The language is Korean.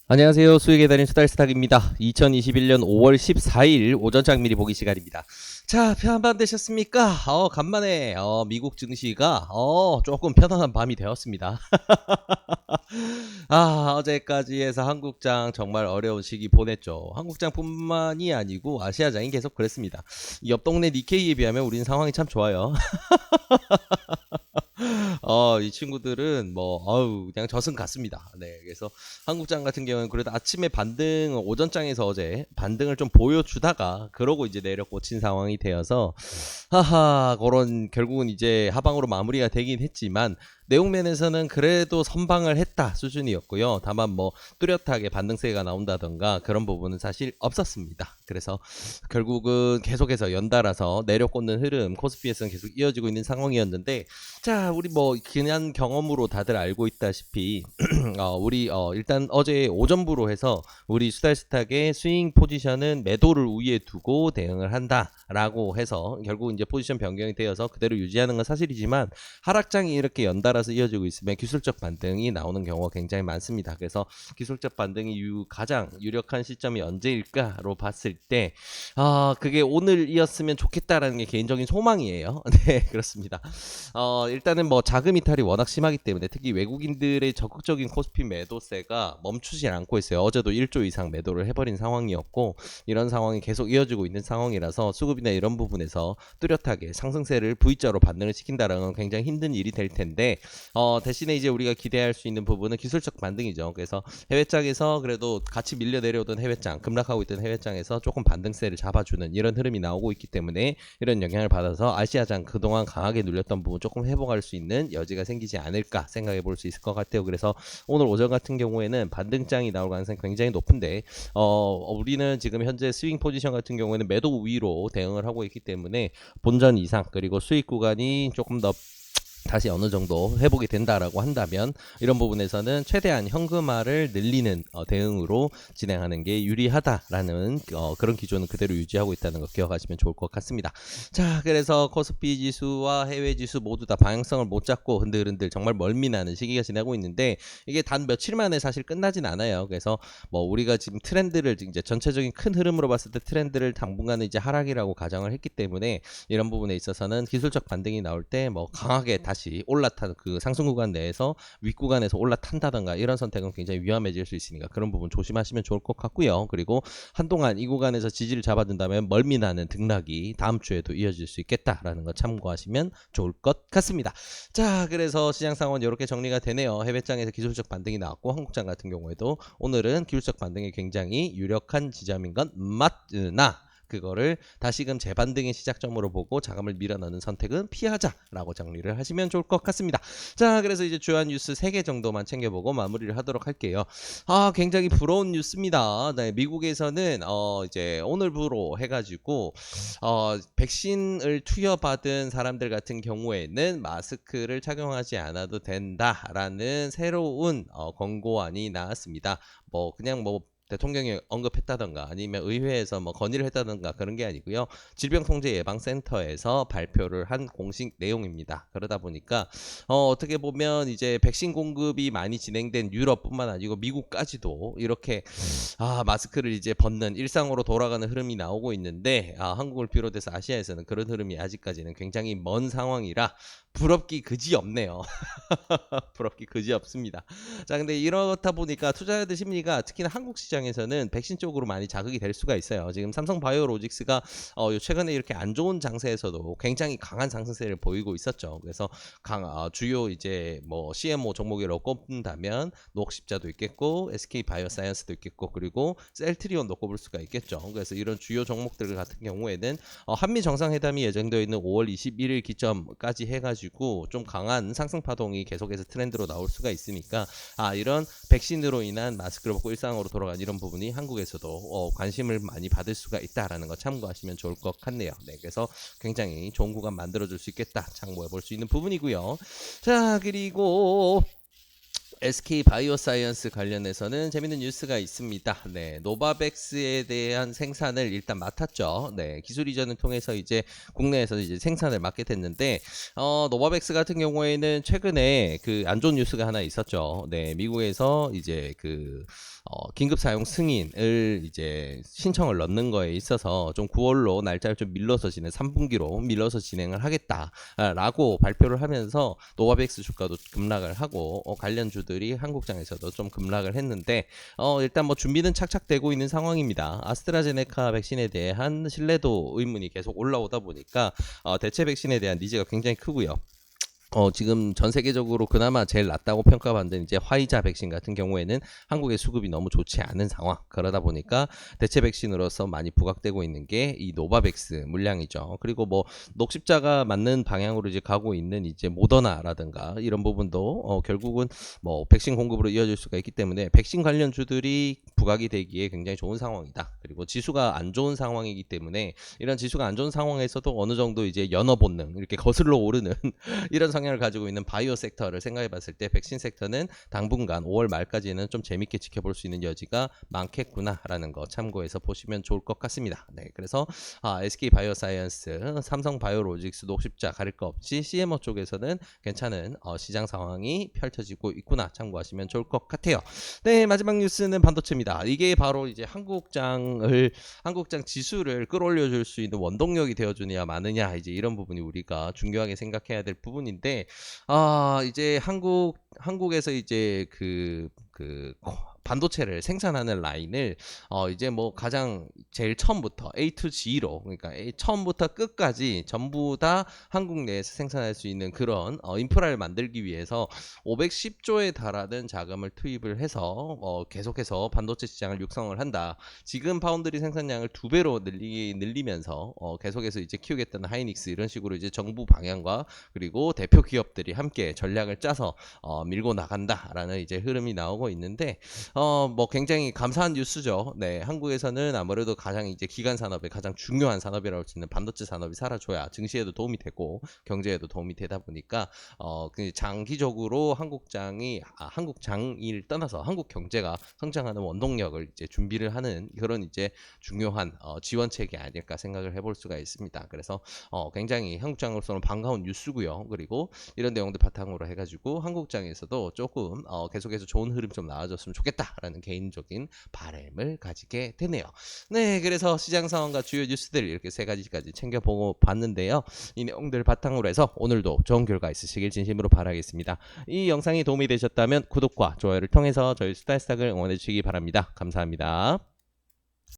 안녕하세요. 수익의 달인 수달스탁입니다. 2021년 5월 14일 오전장 미리 보기 시간입니다. 자, 편한 되셨습니까? 간만에 미국 증시가 조금 편안한 밤이 되었습니다. 어제까지 해서 한국장 정말 어려운 시기 보냈죠. 한국장뿐만이 아니고 아시아장이 계속 그랬습니다. 옆 동네 니케이에 비하면 우린 상황이 참 좋아요. 이 친구들은 뭐, 그냥 저승 같습니다. 네. 그래서 한국장 같은 경우는 그래도 아침에 반등, 오전장에서 어제 반등을 좀 보여주다가, 그러고 이제 내려 꽂힌 상황이 되어서, 그런, 결국은 이제 하방으로 마무리가 되긴 했지만, 내용면에서는 그래도 선방을 했다 수준이었고요. 다만 뭐 뚜렷하게 반등세가 나온다던가 그런 부분은 사실 없었습니다. 그래서 결국은 계속해서 연달아서 내려꽂는 흐름 코스피에서는 계속 이어지고 있는 상황이었는데, 자, 우리 뭐 지난 경험으로 다들 알고 있다시피 우리 일단 어제 오전부로 해서 우리 수달스탁의 스윙 포지션은 매도를 우위에 두고 대응을 한다라고 해서 결국 이제 포지션 변경이 되어서 그대로 유지하는 건 사실이지만, 하락장이 이렇게 연달아서 이어지고 있으면 기술적 반등이 나오는 경우가 굉장히 많습니다. 그래서 기술적 반등이 가장 유력한 시점이 언제일까로 봤을 때 그게 오늘이었으면 좋겠다라는 게 개인적인 소망이에요. 네, 그렇습니다. 일단은 뭐 자금 이탈이 워낙 심하기 때문에 특히 외국인들의 적극적인 코스피 매도세가 멈추지 않고 있어요. 어제도 1조 이상 매도를 해버린 상황이었고, 이런 상황이 계속 이어지고 있는 상황이라서 수급이나 이런 부분에서 뚜렷하게 상승세를 V자로 반등을 시킨다는 건 굉장히 힘든 일이 될 텐데, 대신에 이제 우리가 기대할 수 있는 부분은 기술적 반등이죠. 그래서 해외장에서 그래도 같이 밀려 내려오던 해외장, 급락하고 있던 해외장에서 조금 반등세를 잡아주는 이런 흐름이 나오고 있기 때문에, 이런 영향을 받아서 아시아장 그동안 강하게 눌렸던 부분 조금 회복할 수 있는 여지가 생기지 않을까 생각해 볼 수 있을 것 같아요. 그래서 오늘 오전 같은 경우에는 반등장이 나올 가능성이 굉장히 높은데, 우리는 지금 현재 스윙 포지션 같은 경우에는 매도 우위로 대응을 하고 있기 때문에 본전 이상 그리고 수익 구간이 조금 더 다시 어느 정도 회복이 된다라고 한다면, 이런 부분에서는 최대한 현금화를 늘리는 대응으로 진행하는 게 유리하다라는 그런 기조는 그대로 유지하고 있다는 거 기억하시면 좋을 것 같습니다. 자, 그래서 코스피 지수와 해외 지수 모두 다 방향성을 못 잡고 흔들흔들 정말 멀미나는 시기가 지나고 있는데, 이게 단 며칠 만에 사실 끝나진 않아요. 그래서 뭐 우리가 지금 트렌드를 이제 전체적인 큰 흐름으로 봤을 때 트렌드를 당분간은 이제 하락이라고 가정을 했기 때문에, 이런 부분에 있어서는 기술적 반등이 나올 때 뭐 강하게 다시 올라탄 그 상승 구간 내에서 윗구간에서 올라탄다던가 이런 선택은 굉장히 위험해질 수 있으니까 그런 부분 조심하시면 좋을 것 같고요. 그리고 한동안 이 구간에서 지지를 잡아준다면 멀미나는 등락이 다음 주에도 이어질 수 있겠다라는 거 참고하시면 좋을 것 같습니다. 자, 그래서 시장 상황은 이렇게 정리가 되네요. 해외장에서 기술적 반등이 나왔고, 한국장 같은 경우에도 오늘은 기술적 반등이 굉장히 유력한 지점인 건 맞으나, 그거를 다시금 재반등의 시작점으로 보고 자금을 밀어넣는 선택은 피하자라고 정리를 하시면 좋을 것 같습니다. 자, 그래서 이제 주요한 뉴스 3개 정도만 챙겨보고 마무리를 하도록 할게요. 굉장히 부러운 뉴스입니다. 네, 미국에서는 이제 오늘부로 해가지고 백신을 투여받은 사람들 같은 경우에는 마스크를 착용하지 않아도 된다라는 새로운 권고안이 나왔습니다. 뭐 그냥 뭐 대통령이 언급했다던가 아니면 의회에서 뭐 건의를 했다던가 그런 게 아니고요. 질병통제예방센터에서 발표를 한 공식 내용입니다. 그러다 보니까 어떻게 보면 이제 백신 공급이 많이 진행된 유럽뿐만 아니고 미국까지도 이렇게 마스크를 이제 벗는 일상으로 돌아가는 흐름이 나오고 있는데, 한국을 비롯해서 아시아에서는 그런 흐름이 아직까지는 굉장히 먼 상황이라 부럽기 그지 없네요. 부럽기 그지 없습니다. 자, 근데 이렇다 보니까 투자자들 심리가 특히나 한국 시장에서는 백신 쪽으로 많이 자극이 될 수가 있어요. 지금 삼성바이오로직스가 최근에 이렇게 안 좋은 장세에서도 굉장히 강한 상승세를 보이고 있었죠. 그래서 주요 이제 뭐 CMO 종목으로 꼽는다면 녹십자도 있겠고 SK바이오사이언스도 있겠고 그리고 셀트리온도 꼽을 수가 있겠죠. 그래서 이런 주요 종목들 같은 경우에는 한미 정상회담이 예정되어 있는 5월 21일 기점까지 해가지고 좀 강한 상승 파동이 계속해서 트렌드로 나올 수가 있으니까, 이런 백신으로 인한 마스크를 벗고 일상으로 돌아간 이런 부분이 한국에서도 관심을 많이 받을 수가 있다라는 거 참고하시면 좋을 것 같네요. 네, 그래서 굉장히 좋은 구간 만들어줄 수 있겠다 참고해 볼 수 있는 부분이고요. 자, 그리고 SK 바이오사이언스 관련해서는 재밌는 뉴스가 있습니다. 네, 노바백스에 대한 생산을 일단 맡았죠. 네, 기술 이전을 통해서 이제 국내에서 이제 생산을 맡게 됐는데, 노바백스 같은 경우에는 최근에 그 안 좋은 뉴스가 하나 있었죠. 네, 미국에서 이제 그 긴급 사용 승인을 이제 신청을 넣는 거에 있어서 좀 9월로 날짜를 좀 밀러서 3분기로 밀러서 진행을 하겠다라고 발표를 하면서 노바백스 주가도 급락을 하고 관련 주들이 한국장에서도 좀 급락을 했는데 일단 뭐 준비는 착착되고 있는 상황입니다. 아스트라제네카 백신에 대한 신뢰도 의문이 계속 올라오다 보니까 대체 백신에 대한 니즈가 굉장히 크고요. 지금 전 세계적으로 그나마 제일 낫다고 평가받는 이제 화이자 백신 같은 경우에는 한국의 수급이 너무 좋지 않은 상황. 그러다 보니까 대체 백신으로서 많이 부각되고 있는 게 이 노바백스 물량이죠. 그리고 뭐 녹십자가 맞는 방향으로 이제 가고 있는 이제 모더나라든가 이런 부분도 결국은 뭐 백신 공급으로 이어질 수가 있기 때문에 백신 관련 주들이 부각이 되기에 굉장히 좋은 상황이다. 그리고 지수가 안 좋은 상황이기 때문에 이런 지수가 안 좋은 상황에서도 어느 정도 이제 연어 본능 이렇게 거슬러 오르는 이런 성향을 가지고 있는 바이오 섹터를 생각해 봤을 때 백신 섹터는 당분간 5월 말까지는 좀 재밌게 지켜볼 수 있는 여지가 많겠구나라는 거 참고해서 보시면 좋을 것 같습니다. 네, 그래서 SK 바이오사이언스, 삼성 바이오로직스, 녹십자 가릴 거 없이 CMO 쪽에서는 괜찮은 시장 상황이 펼쳐지고 있구나 참고하시면 좋을 것 같아요. 네, 마지막 뉴스는 반도체입니다. 이게 바로 이제 한국장 지수를 끌어올려 줄 수 있는 원동력이 되어 주느냐 마느냐 이제 이런 부분이 우리가 중요하게 생각해야 될 부분인데 이제 한국에서 이제 그 반도체를 생산하는 라인을 이제 뭐 가장 제일 처음부터 A to G로 그러니까 처음부터 끝까지 전부 다 한국 내에서 생산할 수 있는 그런 인프라를 만들기 위해서 510조에 달하는 자금을 투입을 해서 계속해서 반도체 시장을 육성을 한다. 지금 파운드리 생산량을 2배로 늘리면서 계속해서 이제 키우겠다는 하이닉스 이런 식으로 이제 정부 방향과 그리고 대표 기업들이 함께 전략을 짜서 밀고 나간다라는 이제 흐름이 나오고 있는데 뭐 굉장히 감사한 뉴스죠. 네, 한국에서는 아무래도 가장 이제 기간 산업의 가장 중요한 산업이라고 할 수 있는 반도체 산업이 살아줘야 증시에도 도움이 되고 경제에도 도움이 되다 보니까 장기적으로 한국장을 떠나서 한국 경제가 성장하는 원동력을 이제 준비를 하는 그런 이제 중요한 지원책이 아닐까 생각을 해볼 수가 있습니다. 그래서 굉장히 한국장으로서는 반가운 뉴스고요. 그리고 이런 내용들 바탕으로 해가지고 한국장에서도 조금 계속해서 좋은 흐름 좀 나와줬으면 좋겠다라는 개인적인 바람을 가지게 되네요. 네, 그래서 시장 상황과 주요 뉴스들 이렇게 세 가지까지 챙겨보고 봤는데요. 이 내용들 바탕으로 해서 오늘도 좋은 결과 있으시길 진심으로 바라겠습니다. 이 영상이 도움이 되셨다면 구독과 좋아요를 통해서 저희 스타일스탁을 응원해 주시기 바랍니다. 감사합니다.